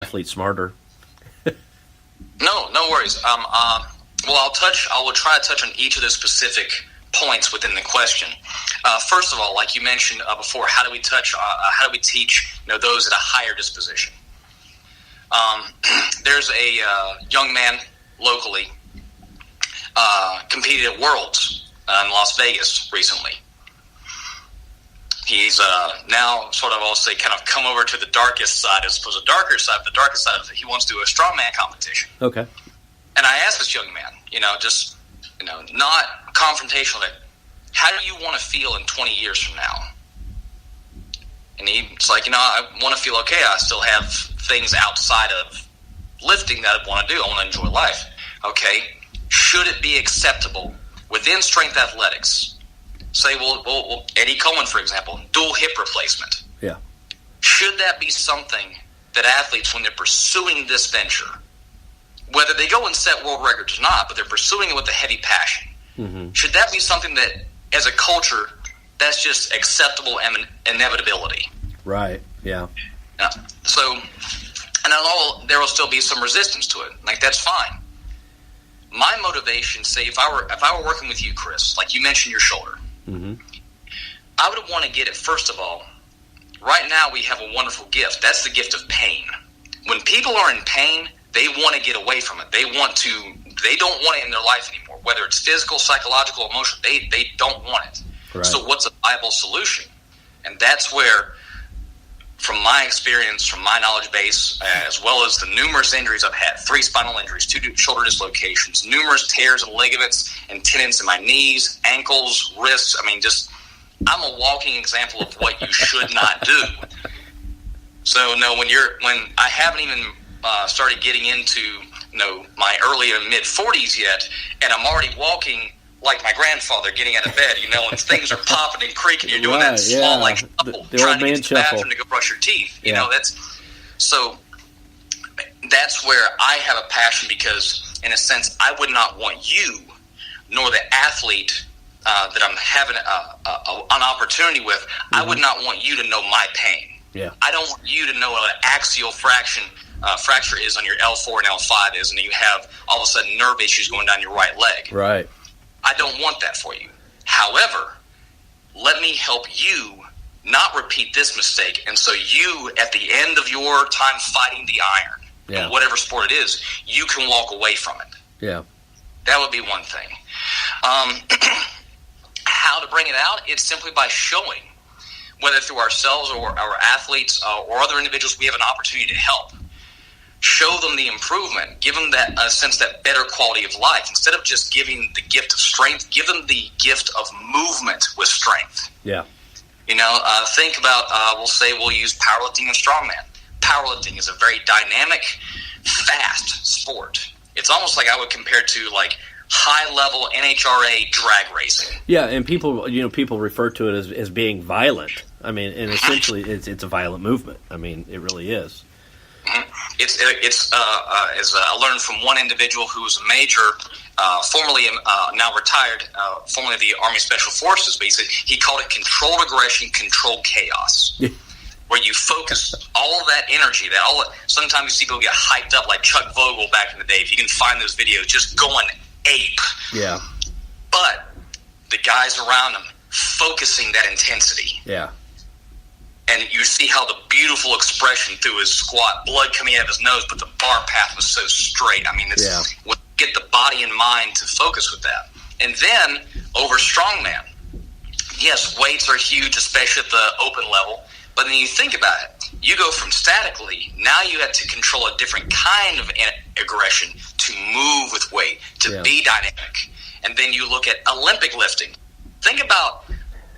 athlete smarter. No worries. Well, I will try to touch on each of the specific points within the question. First of all, like you mentioned before, how do we teach those at a higher disposition? There's a young man locally competed at Worlds in Las Vegas recently. He's now sort of, I'll say, kind of come over to the darkest side as opposed to the darker side. The darkest side is that he wants to do a strongman competition. Okay. And I asked this young man, not confrontational, but how do you want to feel in 20 years from now? And he's like, I want to feel okay. I still have things outside of lifting that I want to do. I want to enjoy life. Okay. Should it be acceptable within strength athletics? Say, well, Eddie Coleman, for example, dual hip replacement. Yeah. Should that be something that athletes, when they're pursuing this venture, whether they go and set world records or not, but they're pursuing it with a heavy passion, should that be something that, as a culture, that's just acceptable inevitability? Right, yeah. So, and there will still be some resistance to it. Like, that's fine. My motivation, say, if I were working with you, Chris, like you mentioned your shoulder, I would want to get it, first of all, right now we have a wonderful gift. That's the gift of pain. When people are in pain, they want to get away from it. They don't want it in their life anymore, whether it's physical, psychological, emotional. They don't want it. Right. So what's a viable solution? And that's where, from my experience, from my knowledge base, as well as the numerous injuries I've had, 3 spinal injuries, 2 shoulder dislocations, numerous tears and ligaments and tendons in my knees, ankles, wrists. I mean, I'm a walking example of what you should not do. So, when I haven't even started getting into, my early and mid 40s yet, and I'm already walking like my grandfather getting out of bed, and things are popping and creaking. You're doing that small, shuffle, the trying to man get to the shuffle. bathroom to go brush your teeth. That's where I have a passion, because, in a sense, I would not want you, nor the athlete that I'm having an opportunity with, I would not want you to know my pain. Yeah. I don't want you to know what an axial fracture is on your L4 and L5 is, and you have all of a sudden nerve issues going down your right leg. Right. I don't want that for you. However, let me help you not repeat this mistake, and so you, at the end of your time fighting the iron, in whatever sport it is, you can walk away from it. Yeah. That would be one thing. How to bring it out? It's simply by showing, whether through ourselves or our athletes or other individuals we have an opportunity to help. Show them the improvement. Give them that that better quality of life. Instead of just giving the gift of strength, give them the gift of movement with strength. Yeah. Think about, we'll use powerlifting and strongman. Powerlifting is a very dynamic, fast sport. It's almost like I would compare to high-level NHRA drag racing. Yeah, and people refer to it as being violent. I mean, and essentially it's a violent movement. I mean, it really is. It's as I learned from one individual who was a major, formerly now retired, formerly of the Army Special Forces, but he called it controlled aggression, controlled chaos, where you focus all of that energy, sometimes you see people get hyped up like Chuck Vogel back in the day. If you can find those videos, just going ape. Yeah. But the guys around him focusing that intensity. Yeah. And you see how the beautiful expression through his squat, blood coming out of his nose, but the bar path was so straight. I mean, get the body and mind to focus with that. And then, over strongman, yes, weights are huge, especially at the open level, but then you think about it. You go from statically, now you have to control a different kind of aggression to move with weight, to be dynamic. And then you look at Olympic lifting. Think about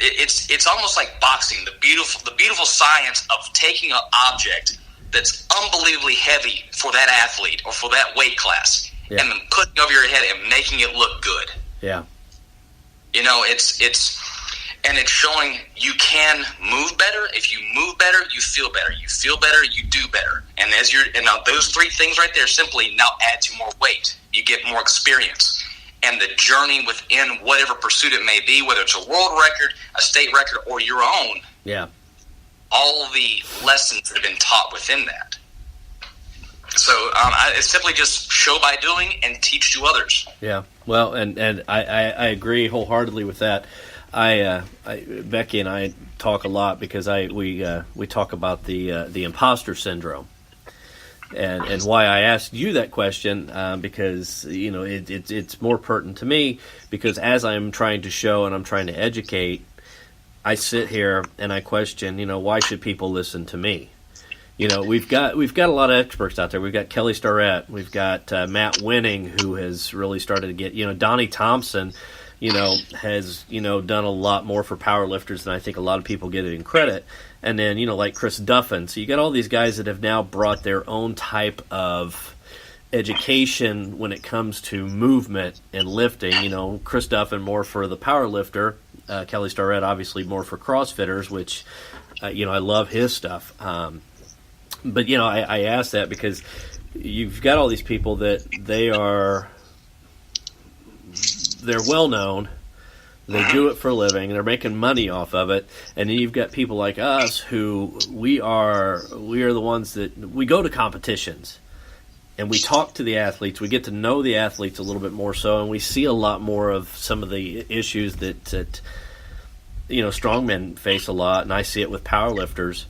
it's almost like boxing, the beautiful science of taking an object that's unbelievably heavy for that athlete or for that weight class, and then putting it over your head and making it look good. Yeah. It's showing you can move better. If you move better, you feel better. You feel better, you do better. And now those 3 things right there simply now add to more weight. You get more experience. And the journey within whatever pursuit it may be, whether it's a world record, a state record, or your own, all the lessons that have been taught within that. So it's simply just show by doing and teach to others. Yeah, well, and I agree wholeheartedly with that. Becky and I talk a lot because we talk about the imposter syndrome, and why I asked you that question because it's more pertinent to me because as I'm trying to show and I'm trying to educate, I sit here and I question why should people listen to me? We've got a lot of experts out there. We've got Kelly Starrett. We've got Matt Winning, who has really started to get. Donnie Thompson, has done a lot more for powerlifters than I think a lot of people get it in credit. And then like Chris Duffin. So you got all these guys that have now brought their own type of education when it comes to movement and lifting. Chris Duffin more for the powerlifter. Kelly Starrett obviously more for CrossFitters, which I love his stuff. But I ask that because you've got all these people that they're well known, they do it for a living, they're making money off of it, and then you've got people like us who we are the ones that we go to competitions and we talk to the athletes, we get to know the athletes a little bit more so, and we see a lot more of some of the issues that strongmen face a lot, and I see it with powerlifters.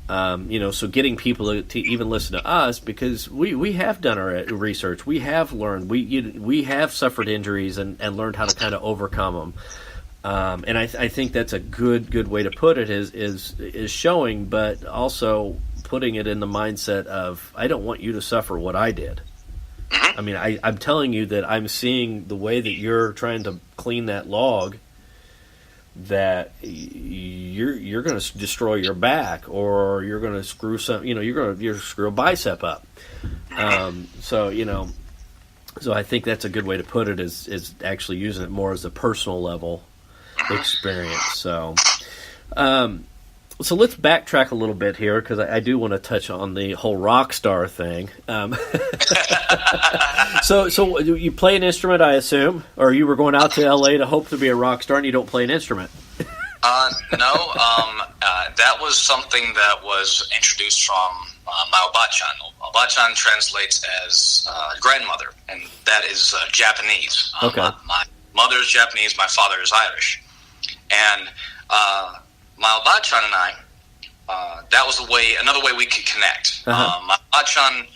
So getting people to even listen to us because we have done our research, we have learned, we have suffered injuries and learned how to kind of overcome them. And I think that's a good way to put it is showing, but also putting it in the mindset of I don't want you to suffer what I did. I mean, I'm telling you that I'm seeing the way that you're trying to clean that log. That you're going to destroy your back, or you're going to screw you're screw a bicep up. So I think that's a good way to put it is actually using it more as a personal level experience. So let's backtrack a little bit here because I do want to touch on the whole rock star thing. So you play an instrument, I assume, or you were going out to L.A. to hope to be a rock star, and you don't play an instrument? No. That was something that was introduced from my Obachan. Obachan translates as grandmother, and that is Japanese. Okay. My mother is Japanese, my father is Irish. And my Obachan and I, that was another way we could connect. Uh-huh. My Obachan,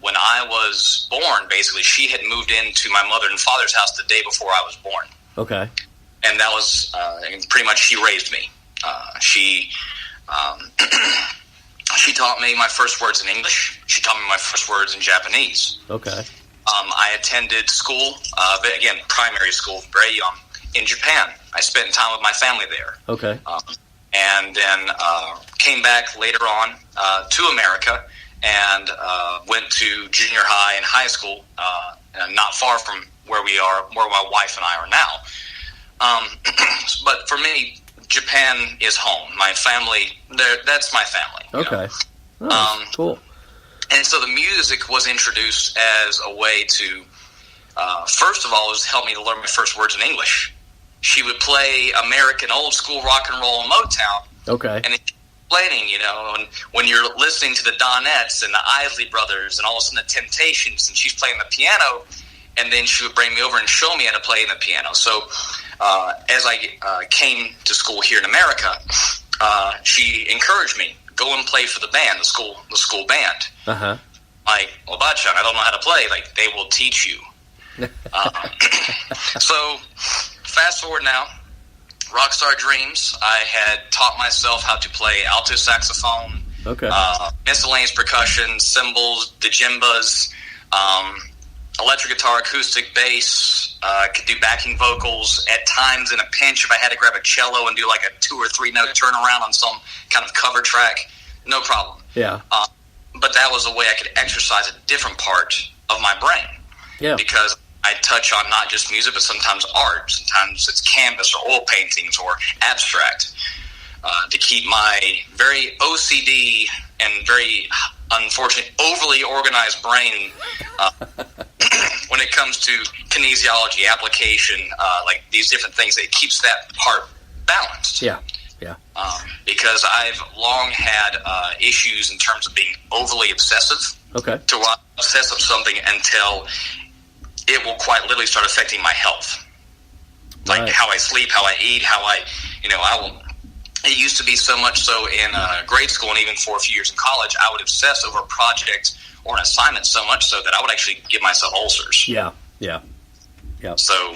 when I was born, basically, she had moved into my mother and father's house the day before I was born. Okay. And that was, pretty much, she raised me. She taught me my first words in English. She taught me my first words in Japanese. Okay. I attended school, again, primary school, very young, in Japan. I spent time with my family there. Okay. And then came back later on to America and went to junior high and high school, not far from where my wife and I are now. But for me, Japan is home. My family, that's my family. Okay. Oh, cool. And so the music was introduced as a way to, first of all, it was help me to learn my first words in English. She would play American old school rock and roll in Motown. Okay. And explaining, when you're listening to the Donettes and the Isley Brothers and all of a sudden the Temptations, and she's playing the piano, and then she would bring me over and show me how to play the piano. So as I came to school here in America, she encouraged me, go and play for the band, the school band. Uh-huh. Like, well, Bachan, I don't know how to play. Like, they will teach you. So fast forward now, Rockstar Dreams, I had taught myself how to play alto saxophone, okay, miscellaneous percussion, cymbals, djembas, electric guitar, acoustic bass, could do backing vocals. At times, in a pinch, if I had to grab a cello and do like a 2 or 3 note turnaround on some kind of cover track, no problem. Yeah. But that was a way I could exercise a different part of my brain. Yeah. Because I touch on not just music, but sometimes art. Sometimes it's canvas or oil paintings or abstract. To keep my very OCD and very, unfortunately, overly organized brain when it comes to kinesiology, application, like these different things, it keeps that part balanced. Yeah, yeah. Because I've long had issues in terms of being overly obsessive. Okay. To where I'm obsessed with something until it will quite literally start affecting my health. Like Right. how I sleep, how I eat, how I will. It used to be so much so in grade school and even for a few years in college, I would obsess over a project or an assignment so much so that I would actually give myself ulcers. Yeah. So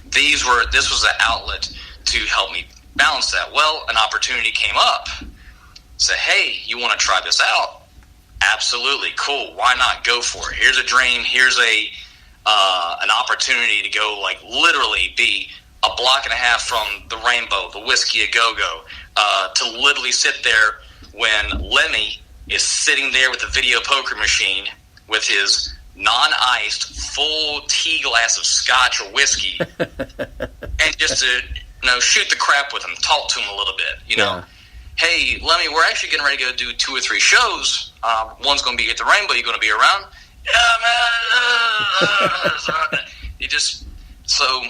this was an outlet to help me balance that. Well, an opportunity came up. Say, hey, you want to try this out? Absolutely, cool. Why not? Go for it. Here's a dream. Here's an opportunity to go, like, literally be a block and a half from the Rainbow, the Whiskey A Go-Go, to literally sit there when Lemmy is sitting there with a video poker machine with his non-iced full tea glass of scotch or whiskey, and just to shoot the crap with him, talk to him a little bit. Yeah. Hey, Lemmy, we're actually getting ready to go do 2 or 3 shows. One's going to be at the Rainbow. You going to be around? Yeah, man. So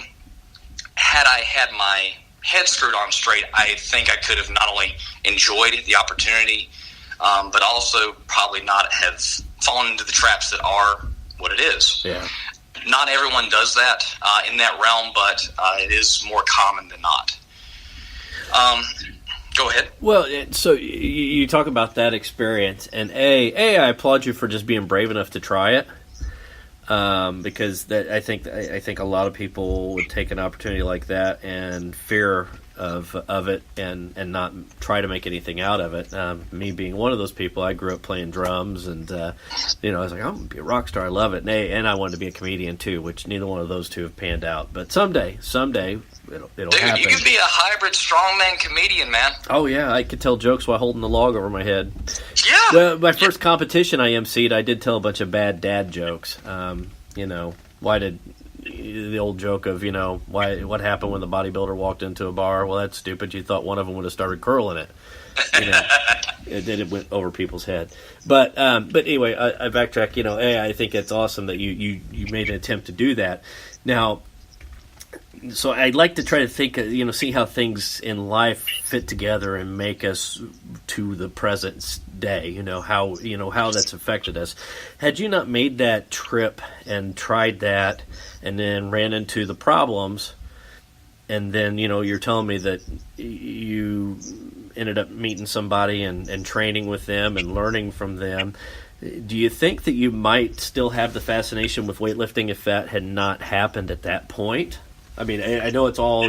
had I had my head screwed on straight, I think I could have not only enjoyed the opportunity, but also probably not have fallen into the traps that are what it is. Yeah. Not everyone does that in that realm, but it is more common than not. Go ahead. Well, so you talk about that experience, and I applaud you for just being brave enough to try it, because I think a lot of people would take an opportunity like that and fear of it and not try to make anything out of it. Me being one of those people, I grew up playing drums, and I was like, I'm gonna be a rock star. I love it, and I wanted to be a comedian too, which neither one of those two have panned out. But someday. It'll Dude, happen. you could be a hybrid strongman comedian, man. Oh yeah, I could tell jokes while holding the log over my head. Yeah. Well, my first competition I emceed, I did tell a bunch of bad dad jokes. Why did the old joke of what happened when the bodybuilder walked into a bar? Well, that's stupid. You thought one of them would have started curling it. It went over people's head. But anyway, I backtrack. I think it's awesome that you made an attempt to do that. Now. So I'd like to try to think, see how things in life fit together and make us to the present day. How that's affected us. Had you not made that trip and tried that, and then ran into the problems, and then you're telling me that you ended up meeting somebody and training with them and learning from them. Do you think that you might still have the fascination with weightlifting if that had not happened at that point? I mean, I know it's all,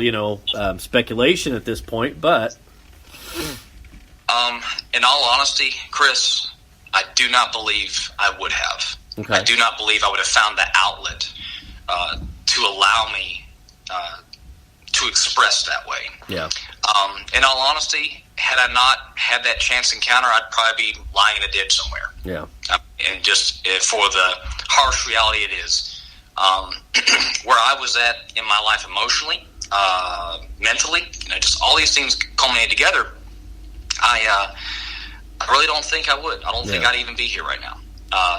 speculation at this point, but... In all honesty, Chris, I do not believe I would have. Okay. I do not believe I would have found the outlet to allow me to express that way. Yeah. In all honesty, had I not had that chance encounter, I'd probably be lying in a ditch somewhere. Yeah. And just for the harsh reality it is, where I was at in my life emotionally, mentally, just all these things culminated together, I really don't think I would. I don't think I'd even be here right now.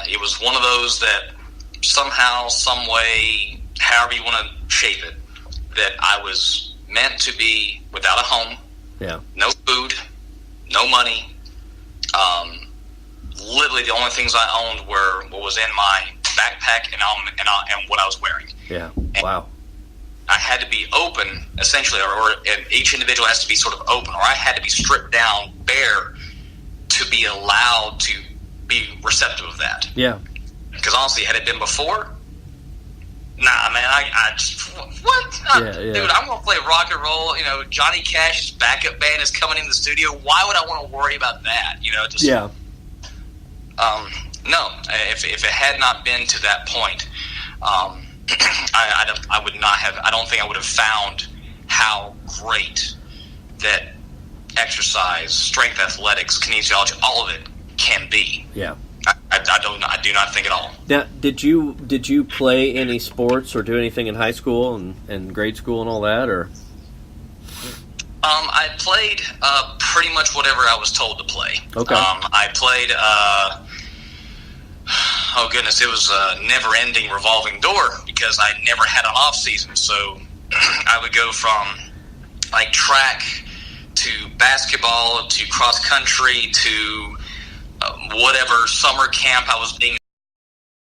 It was one of those that somehow, some way, however you want to shape it, that I was meant to be without a home, no food, no money. Literally the only things I owned were what was in my backpack and what I was wearing. Yeah. And wow. I had to be open, essentially, or each individual has to be sort of open, or I had to be stripped down bare to be allowed to be receptive of that. Yeah. Because honestly, had it been before, nah, man, I just, what? Dude, I'm going to play rock and roll. Johnny Cash's backup band is coming in the studio. Why would I want to worry about that? No, if it had not been to that point, I would not have. I don't think I would have found how great that exercise, strength, athletics, kinesiology, all of it can be. Yeah. I do not think at all. Now, did you play any sports or do anything in high school and grade school and all that, or? I played pretty much whatever I was told to play. Okay. I played. Oh goodness, it was a never-ending revolving door because I never had an off season. So I would go from like track to basketball to cross country to whatever summer camp I was being